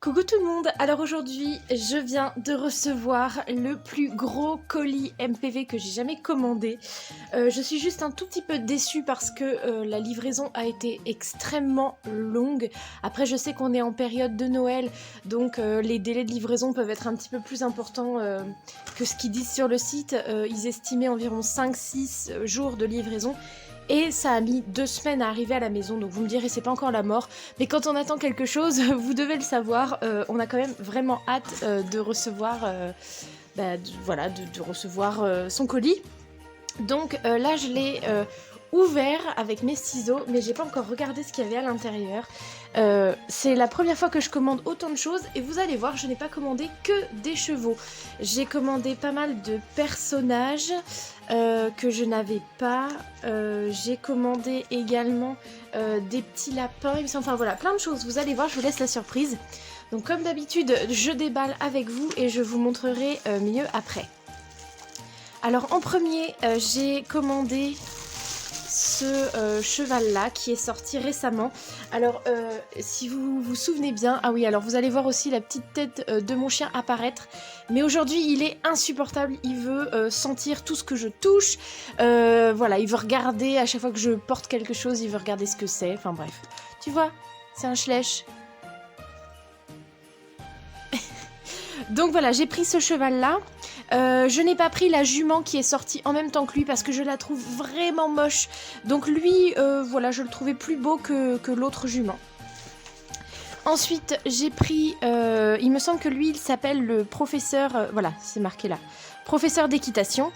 Coucou tout le monde, alors aujourd'hui je viens de recevoir le plus gros colis MPV que j'ai jamais commandé. Je suis juste un tout petit peu déçue parce que la livraison a été extrêmement longue. Après je sais qu'on est en période de Noël, donc les délais de livraison peuvent être un petit peu plus importants que ce qu'ils disent sur le site. Ils estimaient environ 5-6 jours de livraison. Et ça a mis 2 semaines à arriver à la maison, donc vous me direz c'est pas encore la mort, mais quand on attend quelque chose, vous devez le savoir, on a quand même vraiment hâte de recevoir, de recevoir son colis. Donc là je l'ai ouvert avec mes ciseaux, mais j'ai pas encore regardé ce qu'il y avait à l'intérieur. C'est la première fois que je commande autant de choses et vous allez voir, je n'ai pas commandé que des chevaux. J'ai commandé pas mal de personnages que je n'avais pas. J'ai commandé également des petits lapins, enfin voilà, plein de choses. Vous allez voir, je vous laisse la surprise. Donc comme d'habitude, je déballe avec vous et je vous montrerai mieux après. Alors en premier, j'ai commandé ce cheval-là qui est sorti récemment. Alors, si vous vous souvenez bien, ah oui, alors vous allez voir aussi la petite tête de mon chien apparaître. Mais aujourd'hui, il est insupportable. Il veut sentir tout ce que je touche. Voilà, il veut regarder à chaque fois que je porte quelque chose, il veut regarder ce que c'est. Enfin bref, tu vois, c'est un schlech. Donc voilà, j'ai pris ce cheval-là. Je n'ai pas pris la jument qui est sortie en même temps que lui parce que je la trouve vraiment moche. Donc lui, voilà, je le trouvais plus beau que l'autre jument. Ensuite, j'ai pris, il me semble que lui, il s'appelle le professeur, voilà, c'est marqué là, professeur d'équitation.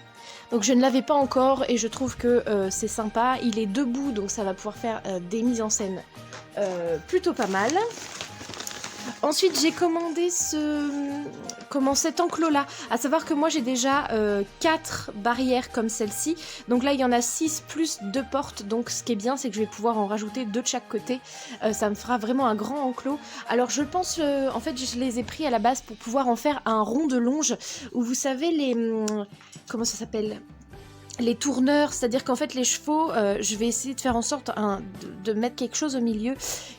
Donc je ne l'avais pas encore et je trouve que c'est sympa. Il est debout, donc ça va pouvoir faire des mises en scène plutôt pas mal. Ensuite, j'ai commandé cet enclos-là. À savoir que moi, j'ai déjà 4 barrières comme celle-ci. Donc là, il y en a 6 plus 2 portes. Donc ce qui est bien, c'est que je vais pouvoir en rajouter 2 de chaque côté. Ça me fera vraiment un grand enclos. Alors je pense, en fait, je les ai pris à la base pour pouvoir en faire un rond de longe. Où vous savez, comment ça s'appelle ? Les tourneurs, c'est-à-dire qu'en fait les chevaux, je vais essayer de faire en sorte de mettre quelque chose au milieu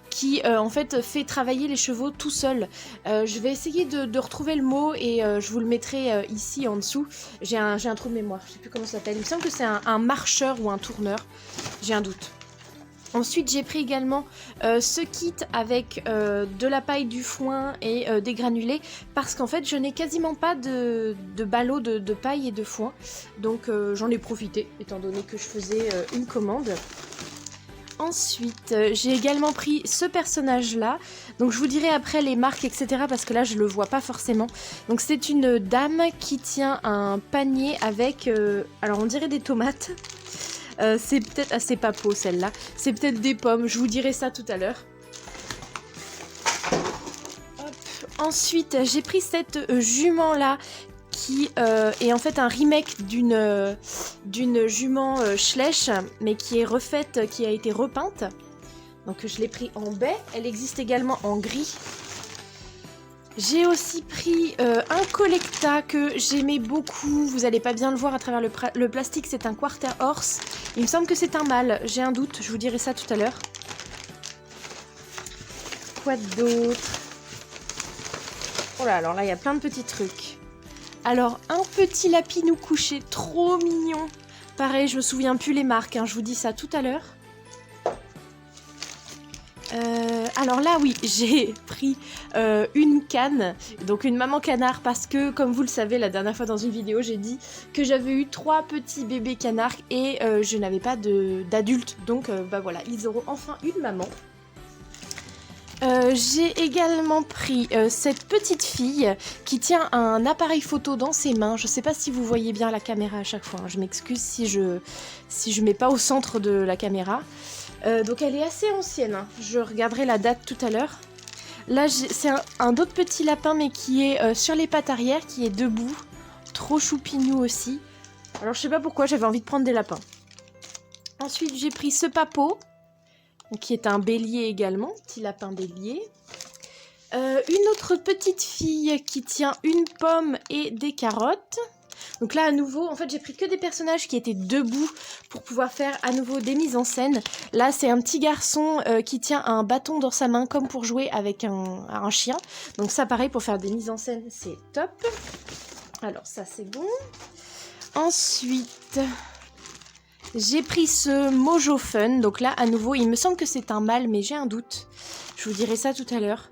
qui en fait fait travailler les chevaux tout seul. Je vais essayer de retrouver le mot et je vous le mettrai ici en dessous. J'ai un trou de mémoire, je sais plus comment ça s'appelle. Il me semble que c'est un marcheur ou un tourneur, j'ai un doute. Ensuite, j'ai pris également ce kit avec de la paille, du foin et des granulés parce qu'en fait, je n'ai quasiment pas de ballots de paille et de foin. Donc, j'en ai profité étant donné que je faisais une commande. Ensuite, j'ai également pris ce personnage-là. Donc, je vous dirai après les marques, etc. parce que là, je le vois pas forcément. Donc, c'est une dame qui tient un panier avec... alors, on dirait des tomates. C'est peut-être assez pas beau celle-là. C'est peut-être des pommes, je vous dirai ça tout à l'heure. Ensuite, j'ai pris cette jument-là qui est en fait un remake d'une jument Schlech, mais qui est refaite, qui a été repeinte. Donc je l'ai pris en baie. Elle existe également en gris. J'ai aussi pris un collecta que j'aimais beaucoup. Vous allez pas bien le voir à travers le plastique, c'est un quarter horse. Il me semble que c'est un mâle, j'ai un doute, je vous dirai ça tout à l'heure. Quoi d'autre? Oh là, alors là, il y a plein de petits trucs. Alors, un petit lapinou couché, trop mignon. Pareil, je me souviens plus les marques, hein, je vous dis ça tout à l'heure. Alors là oui, j'ai pris une canne, donc une maman canard parce que comme vous le savez la dernière fois dans une vidéo j'ai dit que j'avais eu 3 petits bébés canards et je n'avais pas d'adultes, donc bah voilà, ils auront enfin une maman. J'ai également pris cette petite fille qui tient un appareil photo dans ses mains. Je sais pas si vous voyez bien la caméra à chaque fois, hein. Je m'excuse si je mets pas au centre de la caméra. Donc elle est assez ancienne, hein. Je regarderai la date tout à l'heure. Là c'est un autre petit lapin mais qui est sur les pattes arrière, qui est debout. Trop choupignou aussi. Alors je sais pas pourquoi j'avais envie de prendre des lapins. Ensuite j'ai pris ce papo, qui est un bélier également, petit lapin bélier. Une autre petite fille qui tient une pomme et des carottes. Donc là à nouveau, en fait j'ai pris que des personnages qui étaient debout pour pouvoir faire à nouveau des mises en scène. Là c'est un petit garçon qui tient un bâton dans sa main comme pour jouer avec un chien. Donc ça pareil pour faire des mises en scène c'est top. Alors ça c'est bon. Ensuite... j'ai pris ce Mojo Fun, donc là à nouveau il me semble que c'est un mâle mais j'ai un doute, je vous dirai ça tout à l'heure,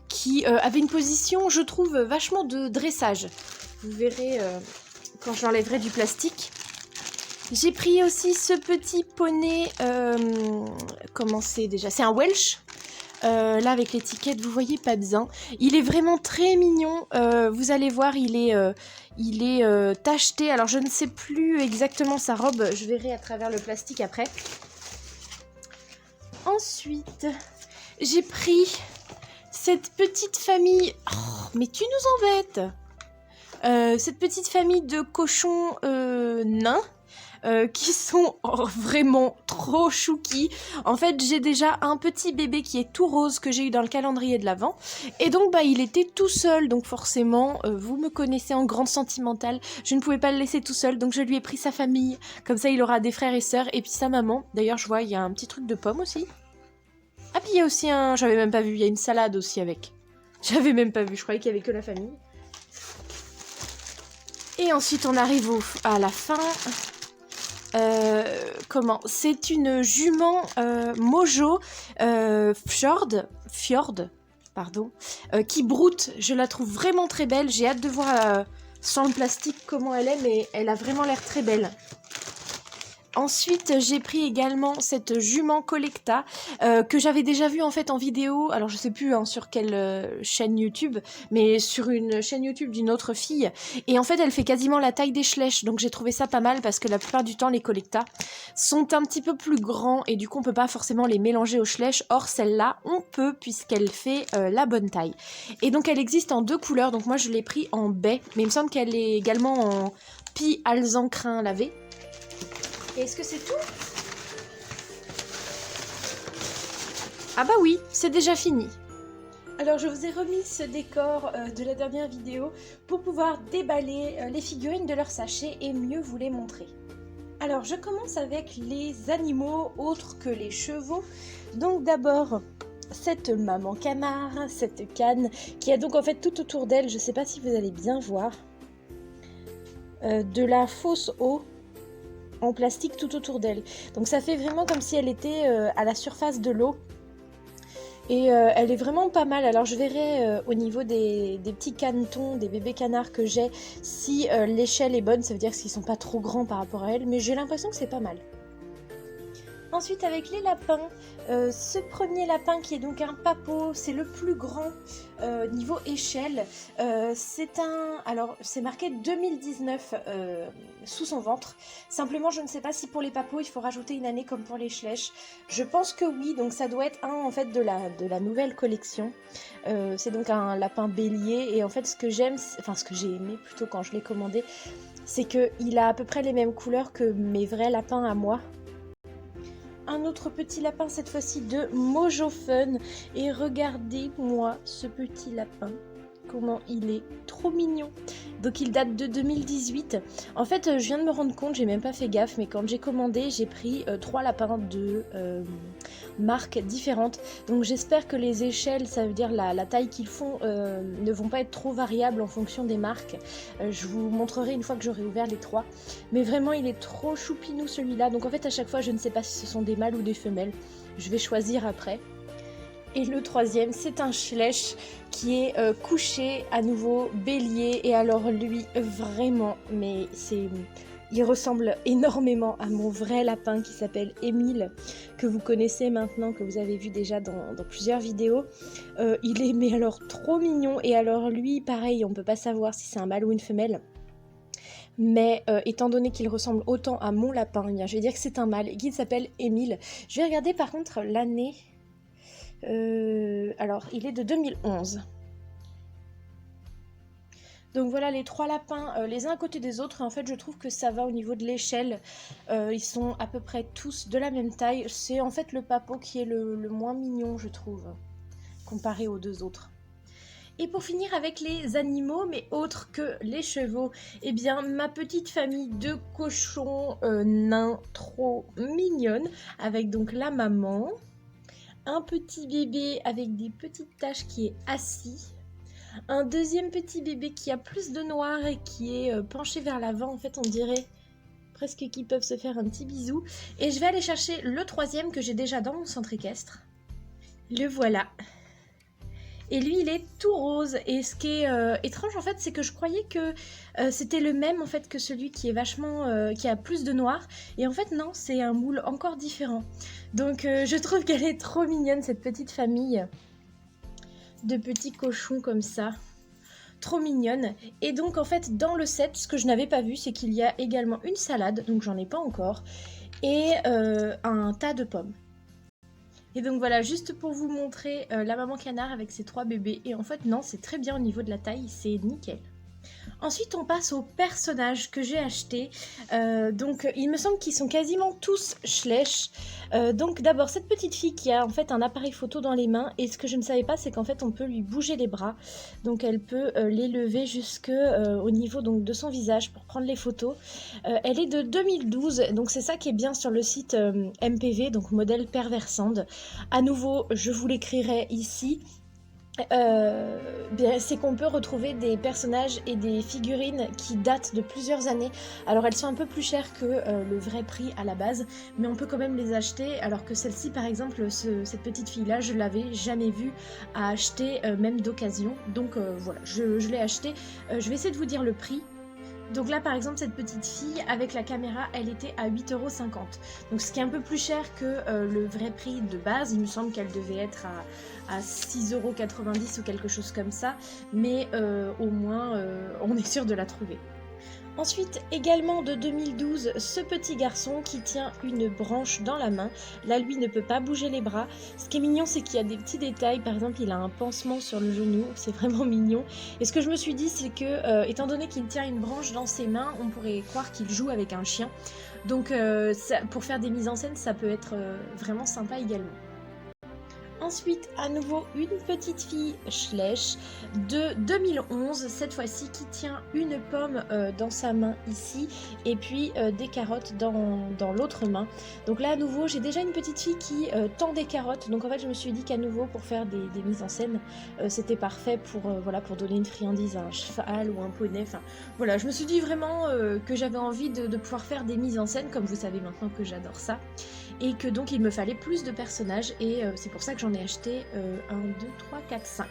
qui avait une position je trouve vachement de dressage, vous verrez quand je l'enlèverai du plastique. J'ai pris aussi ce petit poney, comment c'est déjà, c'est un Welsh. Là avec l'étiquette vous voyez pas bien, il est vraiment très mignon, vous allez voir il est tacheté, alors je ne sais plus exactement sa robe, je verrai à travers le plastique après. Ensuite j'ai pris cette petite famille, oh, mais tu nous embêtes, cette petite famille de cochons nains. Qui sont vraiment trop chouki. En fait, j'ai déjà un petit bébé qui est tout rose que j'ai eu dans le calendrier de l'Avent. Et donc, bah, il était tout seul. Donc, forcément, vous me connaissez en grande sentimentale. Je ne pouvais pas le laisser tout seul. Donc, je lui ai pris sa famille. Comme ça, il aura des frères et sœurs. Et puis, sa maman. D'ailleurs, je vois, il y a un petit truc de pomme aussi. Ah, puis il y a aussi un... j'avais même pas vu. Il y a une salade aussi avec. J'avais même pas vu. Je croyais qu'il y avait que la famille. Et ensuite, on arrive à la fin... comment? C'est une jument Mojo Fjord, pardon, qui broute. Je la trouve vraiment très belle. J'ai hâte de voir sans le plastique comment elle est, mais elle a vraiment l'air très belle. Ensuite, j'ai pris également cette jument Collecta que j'avais déjà vue en fait en vidéo. Alors je sais plus hein, sur quelle chaîne YouTube, mais sur une chaîne YouTube d'une autre fille. Et en fait, elle fait quasiment la taille des Schleich. Donc j'ai trouvé ça pas mal parce que la plupart du temps, les Collecta sont un petit peu plus grands et du coup, on peut pas forcément les mélanger aux Schleich. Or, celle-là, on peut puisqu'elle fait la bonne taille. Et donc, elle existe en 2 couleurs. Donc moi, je l'ai pris en baie, mais il me semble qu'elle est également en pie alezan crin lavé. Et est-ce que c'est tout? Ah bah oui, c'est déjà fini. Alors je vous ai remis ce décor de la dernière vidéo pour pouvoir déballer les figurines de leur sachet et mieux vous les montrer. Alors je commence avec les animaux autres que les chevaux. Donc d'abord cette maman canard, cette canne qui a donc en fait tout autour d'elle, je ne sais pas si vous allez bien voir, de la fausse eau en plastique tout autour d'elle. Donc ça fait vraiment comme si elle était à la surface de l'eau. Et elle est vraiment pas mal. Alors je verrai au niveau des petits canetons, des bébés canards que j'ai, si l'échelle est bonne, ça veut dire qu'ils sont pas trop grands par rapport à elle, mais j'ai l'impression que c'est pas mal. Ensuite avec les lapins, ce premier lapin qui est donc un papo, c'est le plus grand niveau échelle. C'est un... alors c'est marqué 2019 sous son ventre. Simplement je ne sais pas si pour les papos il faut rajouter une année comme pour les Schleich. Je pense que oui, donc ça doit être un en fait de la nouvelle collection. C'est donc un lapin bélier et en fait ce que j'aime, enfin ce que j'ai aimé plutôt quand je l'ai commandé, c'est qu'il a à peu près les mêmes couleurs que mes vrais lapins à moi. Un autre petit lapin, cette fois-ci de Mojo Fun. Et regardez-moi ce petit lapin. Comment il est trop mignon. Donc il date de 2018. En fait, je viens de me rendre compte, j'ai même pas fait gaffe, mais quand j'ai commandé, j'ai pris 3 lapins de marques différentes. Donc j'espère que les échelles, ça veut dire la taille qu'ils font, ne vont pas être trop variables en fonction des marques. Je vous montrerai une fois que j'aurai ouvert les 3. Mais vraiment, il est trop choupinou celui-là. Donc en fait, à chaque fois, je ne sais pas si ce sont des mâles ou des femelles. Je vais choisir après. Et le troisième, c'est un Schleich qui est couché à nouveau bélier. Et alors lui, vraiment, mais il ressemble énormément à mon vrai lapin qui s'appelle Émile, que vous connaissez maintenant, que vous avez vu déjà dans plusieurs vidéos. Il est mais alors trop mignon. Et alors lui, pareil, on peut pas savoir si c'est un mâle ou une femelle. Mais étant donné qu'il ressemble autant à mon lapin, eh bien, je vais dire que c'est un mâle et qu'il s'appelle Émile. Je vais regarder par contre l'année... alors, il est de 2011. Donc voilà les 3 lapins, les uns à côté des autres. Et en fait, je trouve que ça va au niveau de l'échelle. Ils sont à peu près tous de la même taille. C'est en fait le papo qui est le moins mignon, je trouve, comparé aux 2 autres. Et pour finir avec les animaux, mais autres que les chevaux, eh bien ma petite famille de cochons nains trop mignonnes, avec donc la maman, un petit bébé avec des petites taches qui est assis, un deuxième petit bébé qui a plus de noir et qui est penché vers l'avant, en fait on dirait presque qu'ils peuvent se faire un petit bisou. Et je vais aller chercher le troisième que j'ai déjà dans mon centre équestre. Le voilà. Et lui, il est tout rose. Et ce qui est étrange, en fait, c'est que je croyais que c'était le même, en fait, que celui qui est vachement... qui a plus de noir. Et en fait, non, c'est un moule encore différent. Donc, je trouve qu'elle est trop mignonne, cette petite famille de petits cochons comme ça. Trop mignonne. Et donc, en fait, dans le set, ce que je n'avais pas vu, c'est qu'il y a également une salade, donc j'en ai pas encore, et un tas de pommes. Et donc voilà, juste pour vous montrer la maman canard avec ses 3 bébés. Et en fait, non, c'est très bien au niveau de la taille, c'est nickel. Ensuite, on passe aux personnages que j'ai achetés. Donc, il me semble qu'ils sont quasiment tous Schleich. Donc, d'abord, cette petite fille qui a en fait un appareil photo dans les mains. Et ce que je ne savais pas, c'est qu'en fait, on peut lui bouger les bras. Donc, elle peut les lever jusque au niveau donc, de son visage pour prendre les photos. Elle est de 2012. Donc, c'est ça qui est bien sur le site MPV, donc modèle Perversand. À nouveau, je vous l'écrirai ici. C'est qu'on peut retrouver des personnages et des figurines qui datent de plusieurs années. Alors elles sont un peu plus chères que le vrai prix à la base, mais on peut quand même les acheter, alors que celle-ci par exemple, cette petite fille là, je l'avais jamais vue à acheter même d'occasion. Donc voilà, je l'ai acheté. Je vais essayer de vous dire le prix. Donc là par exemple cette petite fille avec la caméra elle était à 8,50 €. Donc ce qui est un peu plus cher que le vrai prix de base. Il me semble qu'elle devait être à 6,90 € ou quelque chose comme ça. Mais au moins on est sûr de la trouver. Ensuite, également de 2012, ce petit garçon qui tient une branche dans la main. Là, lui ne peut pas bouger les bras. Ce qui est mignon, c'est qu'il y a des petits détails. Par exemple, il a un pansement sur le genou. C'est vraiment mignon. Et ce que je me suis dit, c'est que, étant donné qu'il tient une branche dans ses mains, on pourrait croire qu'il joue avec un chien. Donc, pour faire des mises en scène, ça peut être vraiment sympa également. Ensuite, à nouveau, une petite fille Schleich de 2011, cette fois-ci, qui tient une pomme dans sa main ici, et puis des carottes dans l'autre main. Donc là, à nouveau, j'ai déjà une petite fille qui tend des carottes. Donc en fait, je me suis dit qu'à nouveau, pour faire des mises en scène, c'était parfait voilà, pour donner une friandise à un cheval ou un poney. Enfin, voilà, je me suis dit vraiment que j'avais envie de pouvoir faire des mises en scène, comme vous savez maintenant que j'adore ça. Et que donc il me fallait plus de personnages et c'est pour ça que j'en ai acheté 1, 2, 3, 4, 5.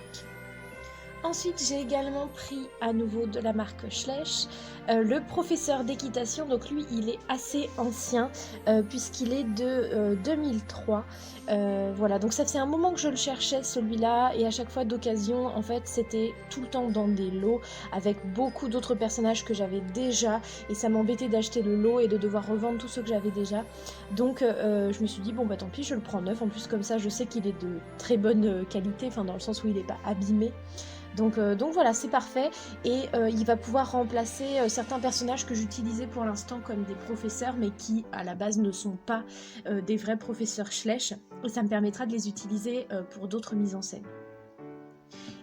Ensuite j'ai également pris à nouveau de la marque Schleich le professeur d'équitation. Donc lui il est assez ancien puisqu'il est de 2003. Voilà, donc ça fait un moment que je le cherchais celui-là, et à chaque fois d'occasion en fait c'était tout le temps dans des lots avec beaucoup d'autres personnages que j'avais déjà, et ça m'embêtait d'acheter le lot et de devoir revendre tout ce que j'avais déjà. Donc je me suis dit bon bah tant pis, je le prends neuf. En plus comme ça je sais qu'il est de très bonne qualité, enfin dans le sens où il n'est pas abîmé. Donc voilà, c'est parfait, et il va pouvoir remplacer certains personnages que j'utilisais pour l'instant comme des professeurs, mais qui à la base ne sont pas des vrais professeurs Schleich, et ça me permettra de les utiliser pour d'autres mises en scène.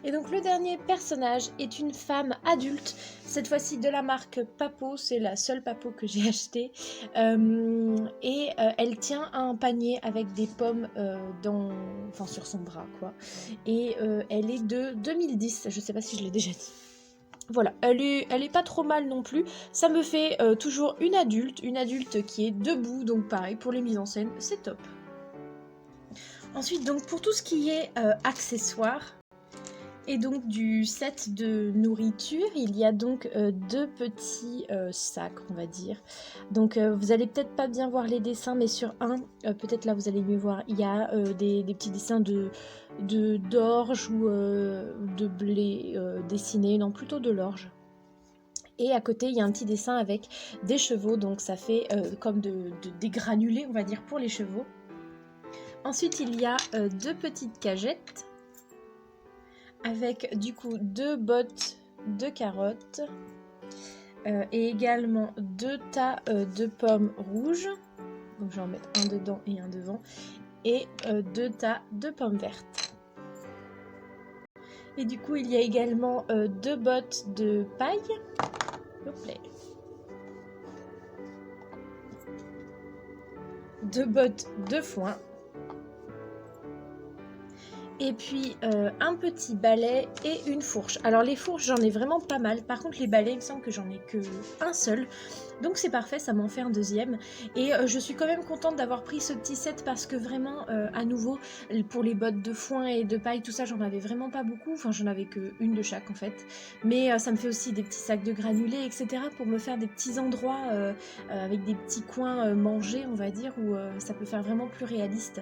Et donc le dernier personnage est une femme adulte, cette fois-ci de la marque Papo, c'est la seule Papo que j'ai achetée, et elle tient un panier avec des pommes sur son bras quoi, et elle est de 2010, je sais pas si je l'ai déjà dit. Voilà, elle est pas trop mal non plus, ça me fait toujours une adulte qui est debout, donc pareil pour les mises en scène, c'est top. Ensuite donc pour tout ce qui est accessoires, et donc du set de nourriture, il y a donc deux petits sacs, on va dire. Donc vous allez peut-être pas bien voir les dessins, mais sur un, peut-être là vous allez mieux voir, il y a des petits dessins d'orge ou de blé dessinés, non plutôt de l'orge. Et à côté, il y a un petit dessin avec des chevaux, donc ça fait comme des granulés, on va dire, pour les chevaux. Ensuite, il y a deux petites cagettes avec du coup 2 bottes de carottes et également 2 tas de pommes rouges. Donc je vais en mettre un dedans et un devant, et 2 tas de pommes vertes. Et du coup, il y a également 2 bottes de paille. Hop là. 2 bottes de foin. Et puis un petit balai et une fourche. Alors les fourches, j'en ai vraiment pas mal. Par contre, les balais, il me semble que j'en ai que un seul. Donc c'est parfait, ça m'en fait un deuxième. Et je suis quand même contente d'avoir pris ce petit set parce que vraiment, à nouveau, pour les bottes de foin et de paille, tout ça, j'en avais vraiment pas beaucoup. Enfin, j'en avais que une de chaque en fait. Mais ça me fait aussi des petits sacs de granulés, etc. pour me faire des petits endroits avec des petits coins mangés, on va dire, où ça peut faire vraiment plus réaliste.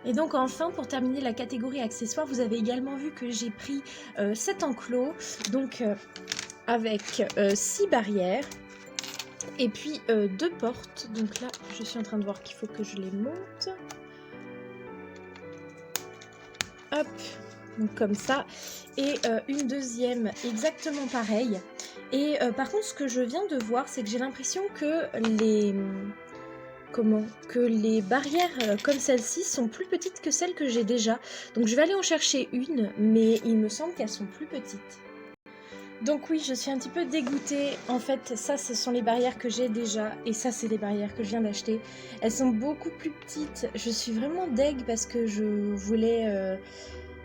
Et donc enfin, pour terminer la catégorie accessoires, vous avez également vu que j'ai pris cet enclos, donc avec 6 barrières, et puis 2 portes. Donc là, je suis en train de voir qu'il faut que je les monte. Hop, donc comme ça. Et une deuxième exactement pareille. Et par contre, ce que je viens de voir, c'est que j'ai l'impression que les barrières comme celle-ci sont plus petites que celles que j'ai déjà. Donc je vais aller en chercher une, mais il me semble qu'elles sont plus petites. Donc oui, je suis un petit peu dégoûtée. En fait, ça, ce sont les barrières que j'ai déjà. Et ça, c'est les barrières que je viens d'acheter. Elles sont beaucoup plus petites. Je suis vraiment deg parce que je voulais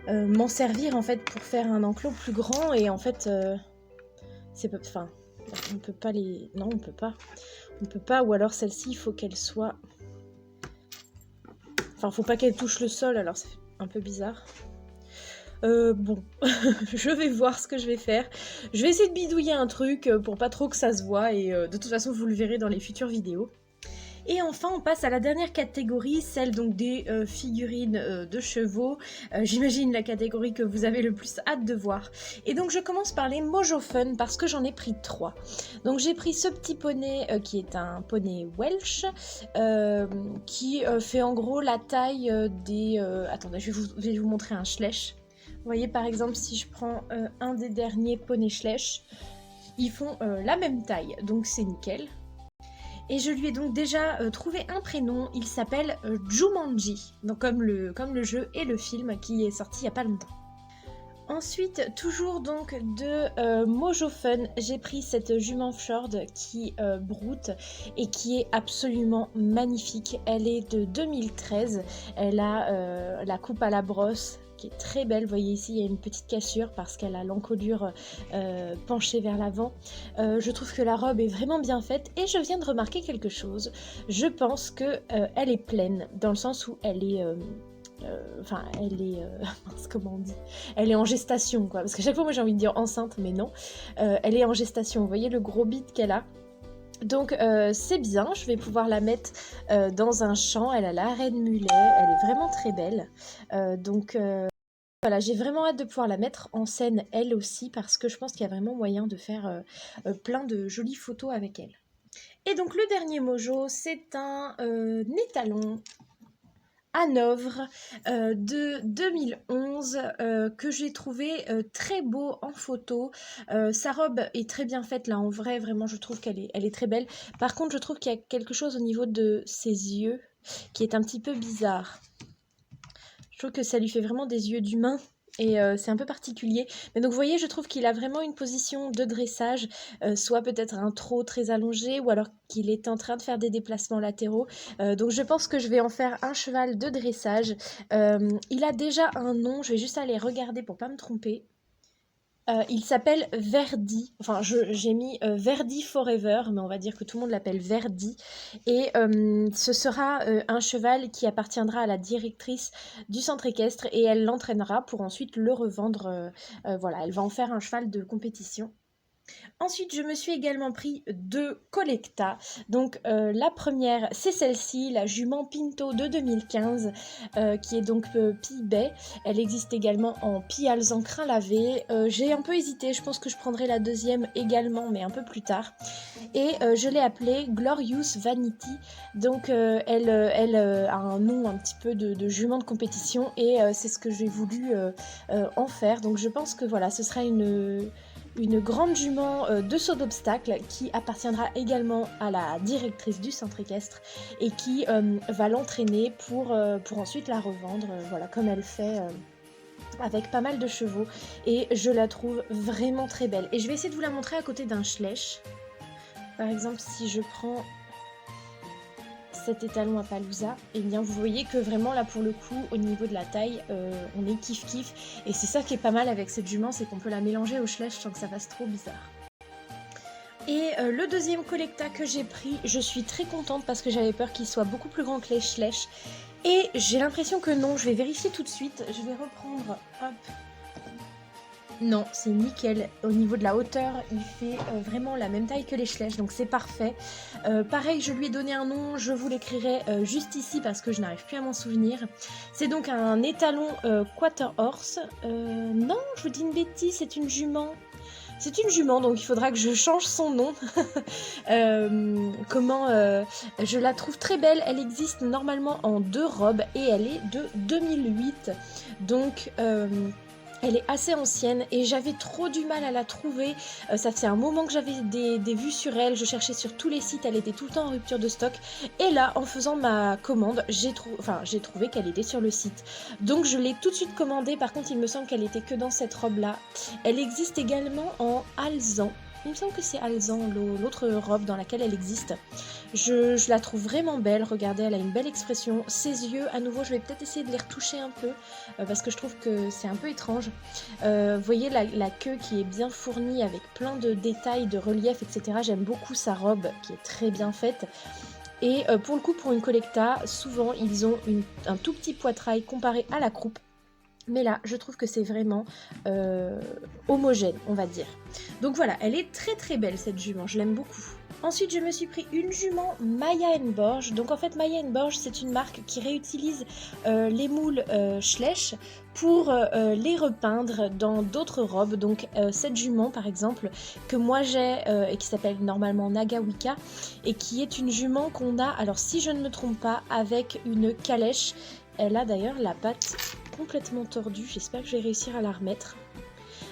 m'en servir, en fait, pour faire un enclos plus grand. Et en fait, c'est pas... Enfin, on peut pas les... Non, on peut pas. On peut pas, ou alors celle-ci, il faut qu'elle soit... Enfin, faut pas qu'elle touche le sol, alors c'est un peu bizarre. Bon, je vais voir ce que je vais faire. Je vais essayer de bidouiller un truc pour pas trop que ça se voit, et de toute façon, vous le verrez dans les futures vidéos. Et enfin, on passe à la dernière catégorie, celle donc des figurines de chevaux. J'imagine la catégorie que vous avez le plus hâte de voir. Et donc je commence par les Mojo Fun parce que j'en ai pris 3. Donc j'ai pris ce petit poney qui est un poney Welsh qui fait en gros la taille des... attendez, je vais vous montrer un Schleich. Vous voyez par exemple si je prends un des derniers poneys Schleich, ils font la même taille, donc c'est nickel. Et je lui ai donc déjà trouvé un prénom, il s'appelle Jumanji, donc comme le jeu et le film qui est sorti il n'y a pas longtemps. Ensuite, toujours donc de Mojo Fun, j'ai pris cette jument Fjord qui broute et qui est absolument magnifique. Elle est de 2013, elle a la coupe à la brosse, qui est très belle. Vous voyez ici, il y a une petite cassure parce qu'elle a l'encolure penchée vers l'avant. Je trouve que la robe est vraiment bien faite et je viens de remarquer quelque chose. Je pense qu'elle est pleine, dans le sens où elle est... Enfin, elle est... comment on dit? Elle est en gestation, quoi. Parce qu'à chaque fois, moi, j'ai envie de dire enceinte, mais non. Elle est en gestation. Vous voyez le gros bit qu'elle a? Donc c'est bien, je vais pouvoir la mettre dans un champ. Elle a l'arrêt de mulet, elle est vraiment très belle. Donc voilà, j'ai vraiment hâte de pouvoir la mettre en scène elle aussi parce que je pense qu'il y a vraiment moyen de faire plein de jolies photos avec elle. Et donc le dernier mojo, c'est un étalon Hanovre de 2011 que j'ai trouvé très beau en photo. Sa robe est très bien faite là en vrai, vraiment je trouve qu'elle est très belle. Par contre je trouve qu'il y a quelque chose au niveau de ses yeux qui est un petit peu bizarre. Je trouve que ça lui fait vraiment des yeux d'humain. Et c'est un peu particulier. Mais donc vous voyez, je trouve qu'il a vraiment une position de dressage, soit peut-être un trot très allongé, ou alors qu'il est en train de faire des déplacements latéraux. Donc je pense que je vais en faire un cheval de dressage. Il a déjà un nom, je vais juste aller regarder pour pas me tromper. Il s'appelle Verdi, enfin j'ai mis Verdi Forever, mais on va dire que tout le monde l'appelle Verdi. Et ce sera un cheval qui appartiendra à la directrice du centre équestre et elle l'entraînera pour ensuite le revendre. Voilà, elle va en faire un cheval de compétition. Ensuite, je me suis également pris 2 Collecta. Donc la première, c'est celle-ci, la jument Pinto de 2015, qui est donc Pie-Bay. Elle existe également en Pie-Alezan crin lavé. J'ai un peu hésité, je pense que je prendrai la deuxième également, mais un peu plus tard. Et je l'ai appelée Glorious Vanity. Donc elle a un nom un petit peu de jument de compétition et c'est ce que j'ai voulu en faire. Donc je pense que voilà, ce sera une grande jument de saut d'obstacle qui appartiendra également à la directrice du centre équestre et qui va l'entraîner pour ensuite la revendre, voilà, comme elle fait avec pas mal de chevaux et je la trouve vraiment très belle. Et je vais essayer de vous la montrer à côté d'un Schleich. Par exemple, si je prends cet étalon à Palouza, et bien vous voyez que vraiment là pour le coup au niveau de la taille on est kiff kiff, et c'est ça qui est pas mal avec cette jument, c'est qu'on peut la mélanger au Schleich sans que ça fasse trop bizarre. Et le deuxième collecta que j'ai pris, je suis très contente parce que j'avais peur qu'il soit beaucoup plus grand que les Schleich. Et j'ai l'impression que non, je vais vérifier tout de suite. Je vais reprendre, hop. Non, c'est nickel. Au niveau de la hauteur, il fait vraiment la même taille que les Schleich, donc c'est parfait. Pareil, je lui ai donné un nom, je vous l'écrirai juste ici parce que je n'arrive plus à m'en souvenir. C'est donc un étalon Quarter Horse. Non, je vous dis une bêtise, c'est une jument. C'est une jument, donc il faudra que je change son nom. Je la trouve très belle. Elle existe normalement en 2 robes et elle est de 2008. Donc elle est assez ancienne et j'avais trop du mal à la trouver. Ça fait un moment que j'avais des vues sur elle. Je cherchais sur tous les sites, elle était tout le temps en rupture de stock. Et là, en faisant ma commande, j'ai trouvé qu'elle était sur le site. Donc je l'ai tout de suite commandée. Par contre, il me semble qu'elle était que dans cette robe-là. Elle existe également en alezan. Il me semble que c'est alezan, l'autre robe dans laquelle elle existe. Je la trouve vraiment belle, regardez, elle a une belle expression. Ses yeux, à nouveau, je vais peut-être essayer de les retoucher un peu, parce que je trouve que c'est un peu étrange. Vous voyez la queue qui est bien fournie, avec plein de détails, de relief, etc. J'aime beaucoup sa robe, qui est très bien faite. Et pour le coup, pour une collecta, souvent, ils ont un tout petit poitrail comparé à la croupe. Mais là, je trouve que c'est vraiment homogène, on va dire. Donc voilà, elle est très très belle cette jument, je l'aime beaucoup. Ensuite, je me suis pris une jument Maya Borg. Donc en fait, Maya Borg, c'est une marque qui réutilise les moules Schleich pour les repeindre dans d'autres robes. Donc cette jument, par exemple, que moi j'ai et qui s'appelle normalement Nagawika, et qui est une jument qu'on a, alors si je ne me trompe pas, avec une calèche. Elle a d'ailleurs la patte complètement tordue, j'espère que je vais réussir à la remettre.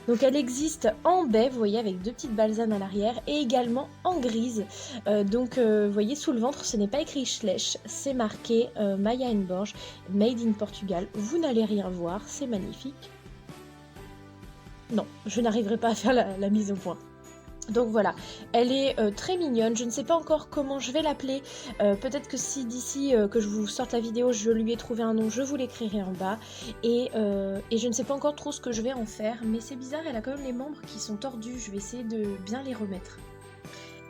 Donc elle existe en baie, vous voyez, avec 2 petites balsanes à l'arrière, et également en grise. Vous voyez, sous le ventre, ce n'est pas écrit Schleich, c'est marqué Maya Borg, made in Portugal. Vous n'allez rien voir, c'est magnifique. Non, je n'arriverai pas à faire la mise au point. Donc voilà, elle est très mignonne, je ne sais pas encore comment je vais l'appeler, peut-être que si d'ici que je vous sorte la vidéo je lui ai trouvé un nom, je vous l'écrirai en bas, et je ne sais pas encore trop ce que je vais en faire, mais c'est bizarre, elle a quand même les membres qui sont tordus, je vais essayer de bien les remettre.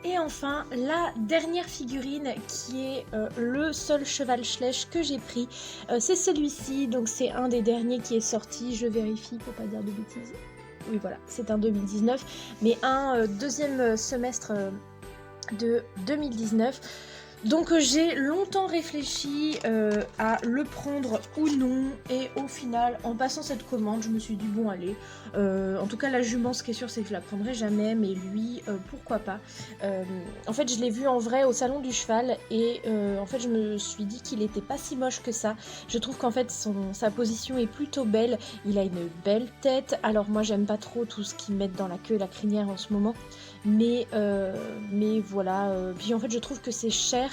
Et enfin, la dernière figurine qui est le seul cheval Schleich que j'ai pris, c'est celui-ci, donc c'est un des derniers qui est sorti, je vérifie pour pas dire de bêtises. Oui voilà, c'est un 2019, mais un deuxième semestre de 2019. Donc j'ai longtemps réfléchi à le prendre ou non, et au final, en passant cette commande, je me suis dit bon allez, en tout cas la jument, ce qui est sûr c'est que je la prendrai jamais, mais lui, pourquoi pas. En fait je l'ai vu en vrai au salon du cheval, et en fait je me suis dit qu'il était pas si moche que ça. Je trouve qu'en fait sa position est plutôt belle, il a une belle tête, alors moi j'aime pas trop tout ce qu'ils mettent dans la queue et la crinière en ce moment, mais voilà, puis en fait je trouve que c'est cher,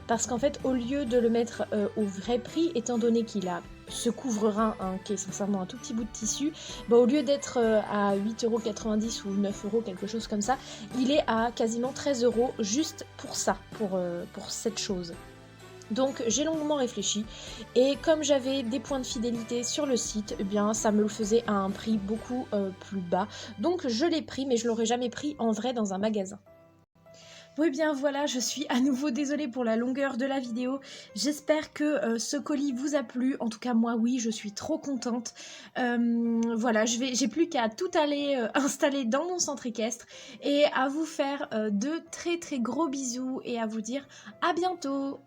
parce qu'en fait au lieu de le mettre au vrai prix, étant donné qu'il a ce couvre-rein qui est sincèrement un tout petit bout de tissu, bah, au lieu d'être à 8,90 € ou 9 € quelque chose comme ça, il est à quasiment 13 € juste pour ça, pour cette chose. Donc j'ai longuement réfléchi, et comme j'avais des points de fidélité sur le site, eh bien ça me le faisait à un prix beaucoup plus bas. Donc je l'ai pris, mais je l'aurais jamais pris en vrai dans un magasin. Oui bien voilà, je suis à nouveau désolée pour la longueur de la vidéo. J'espère que ce colis vous a plu. En tout cas moi oui, je suis trop contente. Voilà, j'ai plus qu'à tout aller installer dans mon centre équestre, et à vous faire de très très gros bisous, et à vous dire à bientôt.